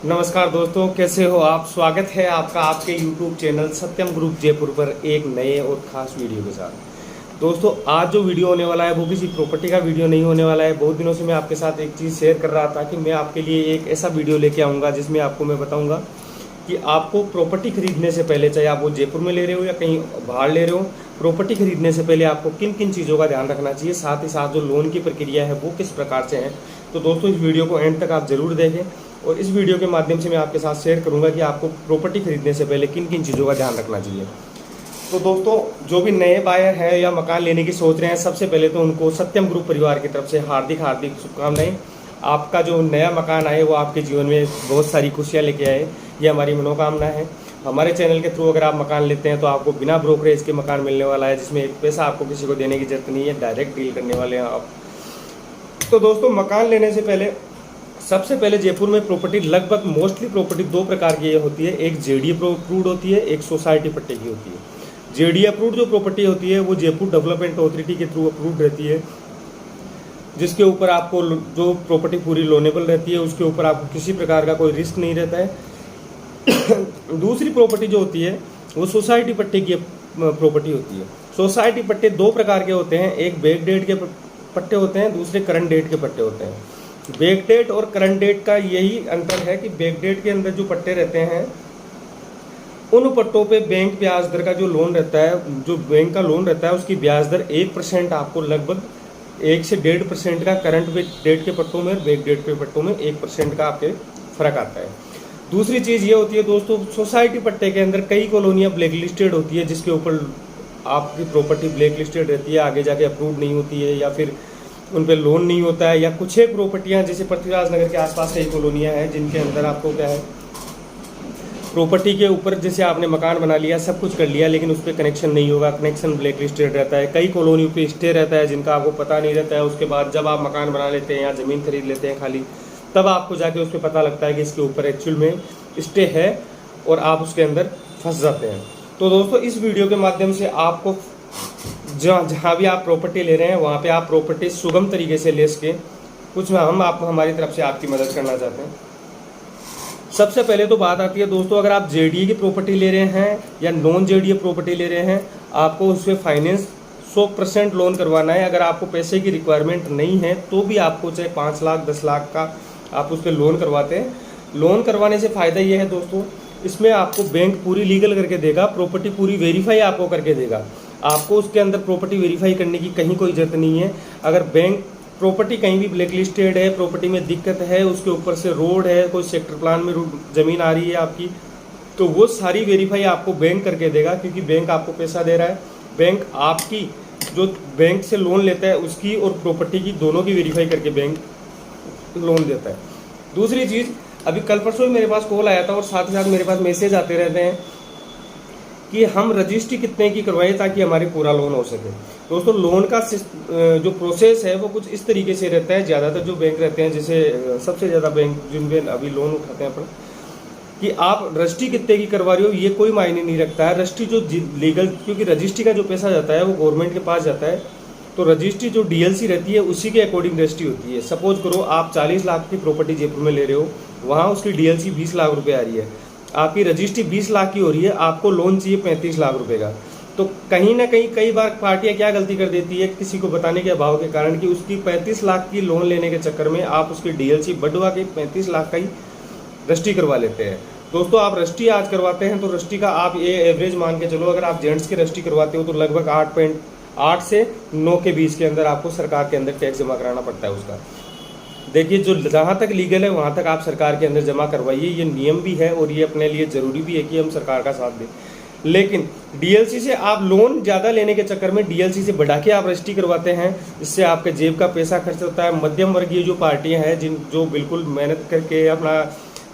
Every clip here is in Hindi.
नमस्कार दोस्तों, कैसे हो आप। स्वागत है आपका आपके YouTube चैनल सत्यम ग्रुप जयपुर पर एक नए और ख़ास वीडियो के साथ। दोस्तों, आज जो वीडियो होने वाला है वो किसी प्रॉपर्टी का वीडियो नहीं होने वाला है। बहुत दिनों से मैं आपके साथ एक चीज़ शेयर कर रहा था कि मैं आपके लिए एक ऐसा वीडियो लेके आऊँगा जिसमें आपको मैं बताऊँगा कि आपको प्रॉपर्टी खरीदने से पहले, चाहे आप वो जयपुर में ले रहे हो या कहीं बाहर ले रहे हो, प्रॉपर्टी खरीदने से पहले आपको किन किन चीज़ों का ध्यान रखना चाहिए। साथ ही साथ जो लोन की प्रक्रिया है वो किस प्रकार से है। तो दोस्तों, इस वीडियो को एंड तक आप ज़रूर देखें और इस वीडियो के माध्यम से मैं आपके साथ शेयर करूंगा कि आपको प्रॉपर्टी खरीदने से पहले किन किन चीज़ों का ध्यान रखना चाहिए। तो दोस्तों, जो भी नए बायर हैं या मकान लेने की सोच रहे हैं, सबसे पहले तो उनको सत्यम ग्रुप परिवार की तरफ से हार्दिक हार्दिक शुभकामनाएं। आपका जो नया मकान आए वो आपके जीवन में बहुत सारी खुशियाँ लेके आए, ये हमारी मनोकामना है। हमारे चैनल के थ्रू अगर आप मकान लेते हैं तो आपको बिना ब्रोकरेज के मकान मिलने वाला है, जिसमें एक पैसा आपको किसी को देने की जरूरत नहीं है, डायरेक्ट डील करने वाले हैं आप। तो दोस्तों, मकान लेने से पहले सबसे पहले जयपुर में प्रॉपर्टी लगभग मोस्टली प्रॉपर्टी दो प्रकार की होती है। एक जेडी अप्रूव्ड होती है, एक सोसाइटी पट्टे की होती है। जेडी अप्रूव्ड जो प्रॉपर्टी होती है वो जयपुर डेवलपमेंट अथॉरिटी के थ्रू अप्रूव्ड रहती है, जिसके ऊपर आपको जो प्रॉपर्टी पूरी लोनेबल रहती है, उसके ऊपर आपको किसी प्रकार का कोई रिस्क नहीं रहता है। दूसरी प्रॉपर्टी जो होती है वो सोसाइटी पट्टे की प्रॉपर्टी होती है। सोसाइटी पट्टे दो प्रकार के होते हैं, एक बैक डेट के पट्टे होते हैं, दूसरे करंट डेट के पट्टे होते हैं। बैक डेट और करंट डेट का यही अंतर है कि बैक डेट के अंदर जो पट्टे रहते हैं उन पट्टों पे बैंक ब्याज दर का जो लोन रहता है, जो बैंक का लोन रहता है उसकी ब्याज दर 1% आपको लगभग 1 से 1.5% का करंट डेट के पट्टों में और बैक डेट के पट्टों में 1% का आपके फर्क आता है। दूसरी चीज़ ये होती है दोस्तों, सोसाइटी पट्टे के अंदर कई कॉलोनियाँ ब्लैक लिस्टेड होती है, जिसके ऊपर आपकी प्रॉपर्टी ब्लैक लिस्टेड रहती है, आगे जाके अप्रूव नहीं होती है या फिर उन पे लोन नहीं होता है। या कुछ एक प्रॉपर्टियाँ जैसे पृथ्वीराज नगर के आसपास कई कॉलोनियाँ हैं जिनके अंदर आपको क्या है, प्रॉपर्टी के ऊपर जैसे आपने मकान बना लिया, सब कुछ कर लिया, लेकिन उस पर कनेक्शन नहीं होगा, कनेक्शन ब्लैक लिस्टेड रहता है। कई कॉलोनियों पे स्टे रहता है जिनका आपको पता नहीं रहता है। उसके बाद जब आप मकान बना लेते हैं या ज़मीन खरीद लेते हैं खाली, तब आपको जाके उस पर पता लगता है कि इसके ऊपर एक्चुअल में स्टे है और आप उसके अंदर फंस जाते हैं। तो दोस्तों, इस वीडियो के माध्यम से आपको जहाँ भी आप प्रॉपर्टी ले रहे हैं वहाँ पे आप प्रॉपर्टी सुगम तरीके से ले सकें, कुछ हम आपको हमारी तरफ से आपकी मदद करना चाहते हैं। सबसे पहले तो बात आती है दोस्तों, अगर आप जेडीए की प्रॉपर्टी ले रहे हैं या नॉन जेडीए प्रॉपर्टी ले रहे हैं, आपको उस पर फाइनेंस 100% लोन करवाना है। अगर आपको पैसे की रिक्वायरमेंट नहीं है तो भी आपको चाहे 5 लाख 10 लाख का आप उस पर लोन करवाते हैं। लोन करवाने से फ़ायदा ये है दोस्तों, इसमें आपको बैंक पूरी लीगल करके देगा, प्रॉपर्टी पूरी वेरीफाई आपको करके देगा। आपको उसके अंदर प्रॉपर्टी वेरीफाई करने की कहीं कोई जरूरत नहीं है। अगर बैंक प्रॉपर्टी कहीं भी ब्लैक लिस्टेड है, प्रॉपर्टी में दिक्कत है, उसके ऊपर से रोड है, कोई सेक्टर प्लान में ज़मीन आ रही है आपकी, तो वो सारी वेरीफाई आपको बैंक करके देगा, क्योंकि बैंक आपको पैसा दे रहा है। बैंक आपकी जो बैंक से लोन लेता है उसकी और प्रॉपर्टी की दोनों की वेरीफाई करके बैंक लोन देता है। दूसरी चीज़, अभी कल परसों ही मेरे पास कॉल आया था और साथ ही साथ मेरे पास मैसेज आते रहते हैं कि हम रजिस्ट्री कितने की करवाएं ताकि हमारी पूरा लोन हो सके। दोस्तों, लोन का जो प्रोसेस है वो कुछ इस तरीके से रहता है। ज़्यादातर जो बैंक रहते हैं, जैसे सबसे ज़्यादा बैंक जिनपे अभी लोन उठाते हैं अपन, कि आप रजिस्ट्री कितने की करवा रहे हो ये कोई मायने नहीं रखता है। रजिस्ट्री जो लीगल, क्योंकि रजिस्ट्री का जो पैसा जाता है वो गवर्नमेंट के पास जाता है, तो रजिस्ट्री जो डीएलसी रहती है उसी के अकॉर्डिंग रजिस्ट्री होती है। सपोज करो आप 40 लाख की प्रॉपर्टी जयपुर में ले रहे हो, वहाँ उसकी डीएलसी 20 लाख रुपये आ रही है, आपकी रजिस्ट्री 20 लाख की हो रही है, आपको लोन चाहिए 35 लाख रुपए का। तो कहीं ना कहीं कई बार पार्टियां क्या गलती कर देती है, किसी को बताने के अभाव के कारण, कि उसकी 35 लाख की लोन लेने के चक्कर में आप उसकी डीएलसी बढ़वा के 35 लाख का ही रजिस्ट्री करवा लेते हैं। दोस्तों, आप रजिस्ट्री आज करवाते हैं तो रजिस्ट्री का आप ये एवरेज मान के चलो, अगर आप जेंट्स की रजिस्ट्री करवाते हो तो लगभग 8 से 9 के बीच के अंदर आपको सरकार के अंदर टैक्स जमा कराना पड़ता है उसका। देखिए, जो जहाँ तक लीगल है वहाँ तक आप सरकार के अंदर जमा करवाइए, ये नियम भी है और ये अपने लिए ज़रूरी भी है कि हम सरकार का साथ दें। लेकिन डीएलसी से आप लोन ज़्यादा लेने के चक्कर में डीएलसी से बढ़ा के आप रजिस्ट्री करवाते हैं, इससे आपके जेब का पैसा खर्च होता है। मध्यम वर्गीय जो पार्टियां हैं, जो बिल्कुल मेहनत करके अपना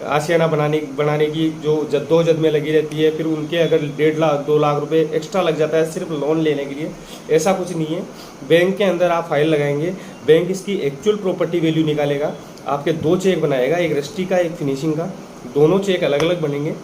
आशियाना बनाने की जो जद्दोजहद में लगी रहती है, फिर उनके अगर 1.5 लाख 2 लाख रुपए एक्स्ट्रा लग जाता है सिर्फ लोन लेने के लिए, ऐसा कुछ नहीं है। बैंक के अंदर आप फाइल लगाएंगे, बैंक इसकी एक्चुअल प्रॉपर्टी वैल्यू निकालेगा, आपके 2 चेक बनाएगा, एक रजिस्ट्री का एक फिनिशिंग का, दोनों चेक अलग अलग बनेंगे।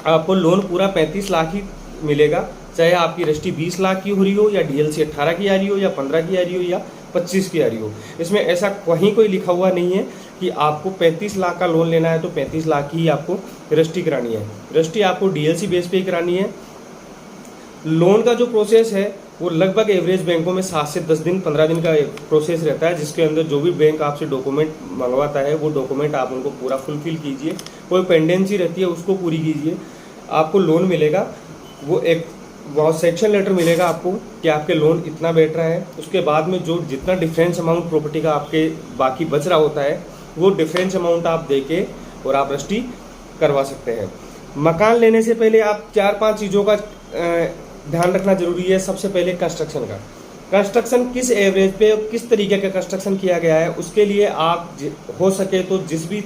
आपको लोन पूरा 35 लाख ही मिलेगा, चाहे आपकी रजिस्ट्री 20 लाख की हो रही हो या डीएलसी 18 की आ रही हो या 15 की आ रही हो या 25 की आ रही हो। इसमें ऐसा कहीं कोई लिखा हुआ नहीं है कि आपको 35 लाख का लोन लेना है तो 35 लाख ही आपको रजिस्ट्री करानी है। रजिस्ट्री आपको डीएलसी बेस पे ही करानी है। लोन का जो प्रोसेस है वो लगभग एवरेज बैंकों में 7 से 10 दिन 15 दिन का प्रोसेस रहता है, जिसके अंदर जो भी बैंक आपसे डॉक्यूमेंट मंगवाता है वो डॉक्यूमेंट आप उनको पूरा फुलफिल कीजिए। कोई पेंडेंसी रहती है उसको पूरी कीजिए, आपको लोन मिलेगा। वो एक सेक्शन लेटर मिलेगा आपको कि आपके लोन इतना बैठ रहा है। उसके बाद में जो जितना डिफरेंस अमाउंट प्रॉपर्टी का आपके बाकी बच रहा होता है वो डिफरेंस अमाउंट आप दे के और आप रजिस्ट्री करवा सकते हैं। मकान लेने से पहले आप 4-5 चीज़ों का ध्यान रखना जरूरी है। सबसे पहले कंस्ट्रक्शन का, कंस्ट्रक्शन किस एवरेज पे किस तरीके का कंस्ट्रक्शन किया गया है, उसके लिए आप हो सके तो जिस भी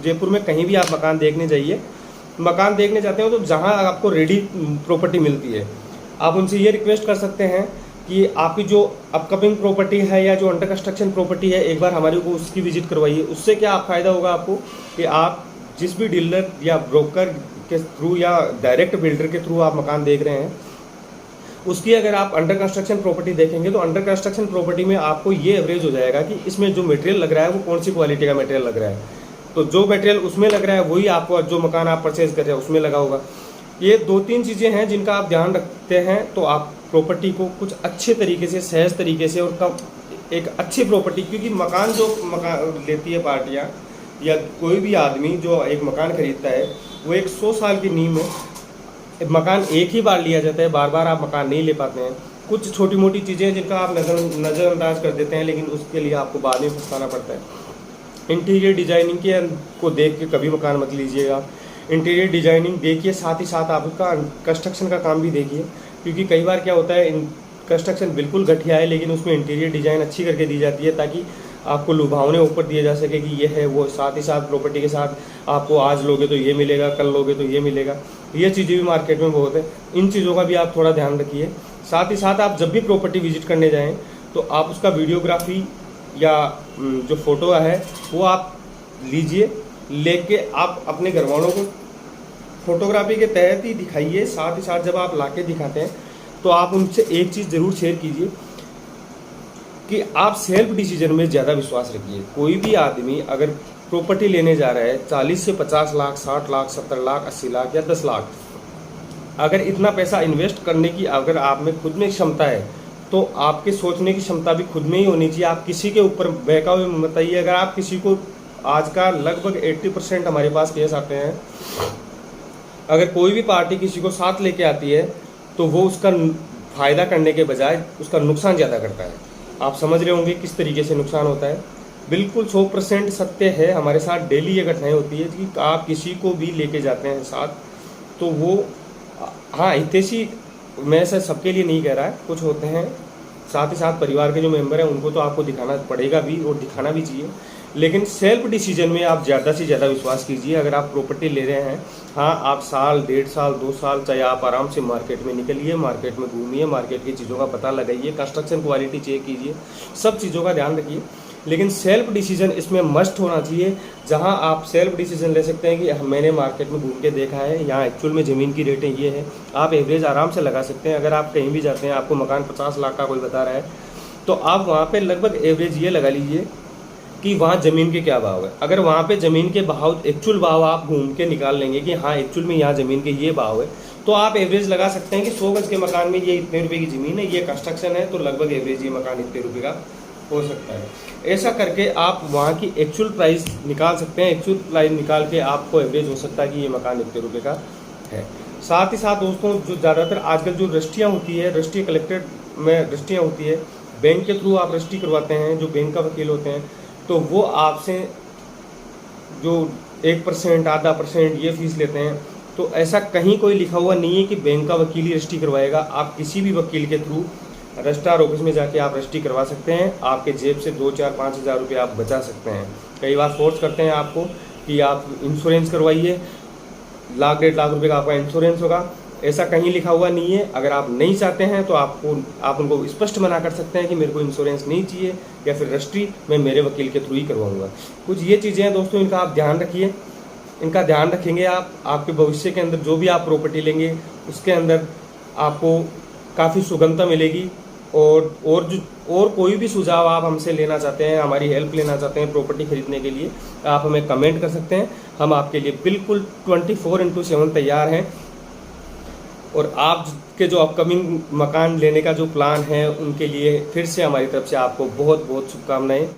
जयपुर में कहीं भी आप मकान देखने जाइए, मकान देखने जाते हो तो जहां आपको रेडी प्रॉपर्टी मिलती है आप उनसे ये रिक्वेस्ट कर सकते हैं कि आपकी जो अपकमिंग प्रॉपर्टी है या जो अंडर कंस्ट्रक्शन प्रॉपर्टी है एक बार हमारे को उसकी विजिट करवाइए। उससे क्या फ़ायदा होगा आपको कि आप जिस भी डीलर या ब्रोकर के थ्रू या डायरेक्ट बिल्डर के थ्रू आप मकान देख रहे हैं उसकी अगर आप अंडर कंस्ट्रक्शन प्रॉपर्टी देखेंगे तो अंडर कंस्ट्रक्शन प्रॉपर्टी में आपको ये एवरेज हो जाएगा कि इसमें जो मटेरियल लग रहा है वो कौन सी क्वालिटी का मटेरियल लग रहा है। तो जो मटेरियल उसमें लग रहा है वही आपको जो मकान आप परचेज कर रहे हैं उसमें लगा होगा। ये 2-3 चीज़ें हैं जिनका आप ध्यान रखते हैं तो आप प्रॉपर्टी को कुछ अच्छे तरीके से सहज तरीके से और कम एक अच्छी प्रॉपर्टी, क्योंकि मकान जो मकान लेती है पार्टियाँ या कोई भी आदमी जो एक मकान खरीदता है वो एक 100 साल की नींव में मकान एक ही बार लिया जाता है, बार बार आप मकान नहीं ले पाते हैं। कुछ छोटी मोटी चीज़ें जिनका आप नज़रअंदाज कर देते हैं लेकिन उसके लिए आपको बाद में पछताना पड़ता है। इंटीरियर डिजाइनिंग के को देख के कभी मकान मत लीजिएगा। इंटीरियर डिजाइनिंग देखिए, साथ ही साथ आप उसका कंस्ट्रक्शन का काम भी देखिए, क्योंकि कई बार क्या होता है कंस्ट्रक्शन बिल्कुल घटिया है लेकिन उसमें इंटीरियर डिजाइन अच्छी करके दी जाती है ताकि आपको लुभावने ऊपर दिए जा सके कि ये है वो। साथ ही साथ प्रॉपर्टी के साथ आपको आज लोगे तो ये मिलेगा, कल लोगे तो ये मिलेगा। ये चीज़ें भी मार्केट में बहुत है, इन चीज़ों का भी आप थोड़ा ध्यान रखिए। साथ ही साथ आप जब भी प्रॉपर्टी विजिट करने जाएँ तो आप उसका वीडियोग्राफी या जो फोटो है वो आप लीजिए, लेके आप अपने घर वालों को फोटोग्राफी के तहत ही दिखाइए। साथ ही साथ जब आप लाके दिखाते हैं तो आप उनसे एक चीज़ ज़रूर शेयर कीजिए कि आप सेल्फ डिसीजन में ज़्यादा विश्वास रखिए। कोई भी आदमी अगर प्रॉपर्टी लेने जा रहा है 40 से 50 लाख, 60 लाख, 70 लाख, 80 लाख या 10 लाख, अगर इतना पैसा इन्वेस्ट करने की अगर आप में खुद में क्षमता है तो आपके सोचने की क्षमता भी खुद में ही होनी चाहिए। आप किसी के ऊपर बहका हुए मत आइए। अगर आप किसी को, आज का लगभग 80% हमारे पास केस आते हैं, अगर कोई भी पार्टी किसी को साथ लेके आती है तो वो उसका फ़ायदा करने के बजाय उसका नुकसान ज़्यादा करता है। आप समझ रहे होंगे किस तरीके से नुकसान होता है। बिल्कुल 100% सत्य है, हमारे साथ डेली ये घटनाएं होती है कि आप किसी को भी लेके जाते हैं साथ तो वो, हाँ हितैषी मैं ऐसा सबके लिए नहीं कह रहा है, कुछ होते हैं साथ ही साथ परिवार के जो मेंबर हैं उनको तो आपको दिखाना पड़ेगा भी और दिखाना भी चाहिए, लेकिन सेल्फ डिसीजन में आप ज़्यादा से ज़्यादा विश्वास कीजिए। अगर आप प्रॉपर्टी ले रहे हैं, हाँ आप साल, 1.5 साल, 2 साल चाहे आप आराम से मार्केट में निकलिए, मार्केट में घूमिए, मार्केट की चीज़ों का पता लगाइए, कंस्ट्रक्शन क्वालिटी चेक कीजिए, सब चीज़ों का ध्यान रखिए, लेकिन सेल्फ डिसीजन इसमें मस्ट होना चाहिए। जहाँ आप सेल्फ डिसीजन ले सकते हैं कि मैंने मार्केट में घूम के देखा है, यहाँ एक्चुअल में ज़मीन की रेटें ये है, आप एवरेज आराम से लगा सकते हैं। अगर आप कहीं भी जाते हैं आपको मकान 50 लाख का कोई बता रहा है तो आप वहाँ पे लगभग एवरेज ये लगा लीजिए कि वहाँ ज़मीन के क्या भाव है। अगर वहाँ पे ज़मीन के भाव, एक्चुअल भाव आप घूम के निकाल लेंगे कि हाँ एक्चुअल में यहाँ ज़मीन के ये भाव है, तो आप एवरेज लगा सकते हैं कि 100 गज के मकान में ये इतने रुपए की ज़मीन है, ये कंस्ट्रक्शन है, तो लगभग एवरेज ये मकान इतने रुपये का हो सकता है। ऐसा करके आप वहाँ की एक्चुअल प्राइस निकाल सकते हैं। एक्चुअल प्राइस निकाल के आपको एवरेज हो सकता है कि ये मकान इतने रुपये का है। साथ ही साथ दोस्तों, जो ज़्यादातर आजकल जो रजिस्ट्रियाँ होती है, रजिस्ट्री कलेक्टेड में रजिस्ट्रियाँ होती है, बैंक के थ्रू आप रजिस्ट्री करवाते हैं, जो बैंक का वकील होते हैं, तो वो आपसे जो 1%, आधा % ये फीस लेते हैं। तो ऐसा कहीं कोई लिखा हुआ नहीं है कि बैंक का वकील ही रजिस्ट्री करवाएगा। आप किसी भी वकील के थ्रू रजिस्ट्रार ऑफिस में जाके आप रजिस्ट्री करवा सकते हैं। आपके जेब से 2, 4, 5 हज़ार रुपये आप बचा सकते हैं। कई बार फोर्स करते हैं आपको कि आप इंश्योरेंस करवाइए, 1 लाख 1.5 लाख रुपये का आपका इंश्योरेंस होगा। ऐसा कहीं लिखा हुआ नहीं है। अगर आप नहीं चाहते हैं तो आप उनको स्पष्ट मना कर सकते हैं कि मेरे को इंश्योरेंस नहीं चाहिए या फिर रजिस्ट्री मैं मेरे वकील के थ्रू ही करवाऊंगा। कुछ ये चीज़ें हैं दोस्तों, इनका आप ध्यान रखिए। इनका ध्यान रखेंगे आप, आपके भविष्य के अंदर जो भी आप प्रॉपर्टी लेंगे उसके अंदर आपको काफ़ी सुगमता मिलेगी और जो और कोई भी सुझाव आप हमसे लेना चाहते हैं, हमारी हेल्प लेना चाहते हैं प्रॉपर्टी खरीदने के लिए, आप हमें कमेंट कर सकते हैं। हम आपके लिए बिल्कुल 24/7 तैयार हैं। और आप के जो अपकमिंग मकान लेने का जो प्लान है उनके लिए फिर से हमारी तरफ से आपको बहुत बहुत शुभकामनाएं।